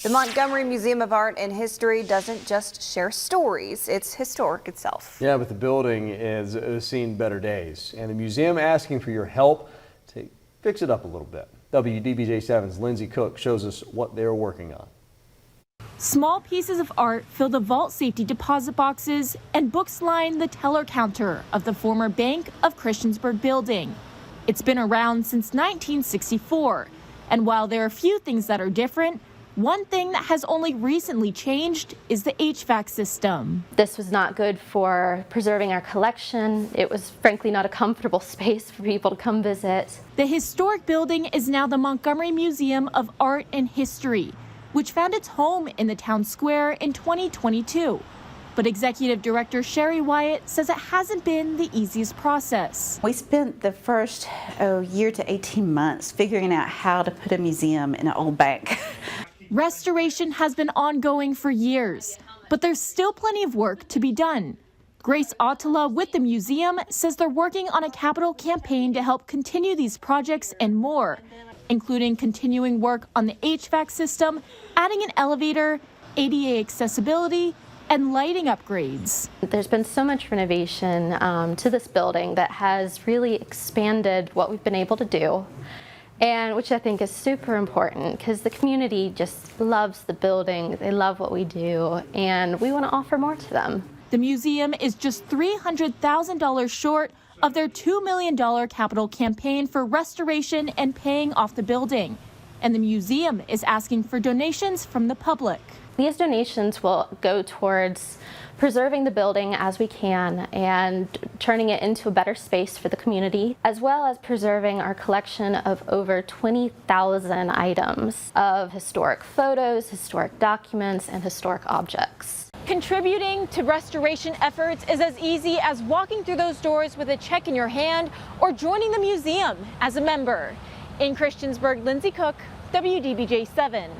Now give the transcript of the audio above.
The Montgomery Museum of Art and History doesn't just share stories, it's historic itself. Yeah, but the building has seen better days, and the museum asking for your help to fix it up a little bit. WDBJ7's Lindsay Cook shows us what they're working on. Small pieces of art fill the vault safety deposit boxes, and books line the teller counter of the former Bank of Christiansburg building. It's been around since 1964, and while there are a few things that are different, one thing that has only recently changed is the HVAC system. This was not good for preserving our collection. It was frankly not a comfortable space for people to come visit. The historic building is now the Montgomery Museum of Art and History, which found its home in the town square in 2022. But Executive Director Sherry Wyatt says it hasn't been the easiest process. We spent the first year to 18 months figuring out how to put a museum in an old bank. Restoration has been ongoing for years, but there's still plenty of work to be done. Grace Ottala with the museum says they're working on a capital campaign to help continue these projects and more, including continuing work on the HVAC system, adding an elevator, ADA accessibility, and lighting upgrades. There's been so much renovation to this building that has really expanded what we've been able to do, and which I think is super important because the community just loves the building, they love what we do, and we want to offer more to them. The museum is just $300,000 short of their $2 million capital campaign for restoration and paying off the building. And the museum is asking for donations from the public. These donations will go towards preserving the building as we can and turning it into a better space for the community, as well as preserving our collection of over 20,000 items of historic photos, historic documents, and historic objects. Contributing to restoration efforts is as easy as walking through those doors with a check in your hand or joining the museum as a member. In Christiansburg, Lindsay Cook, WDBJ 7.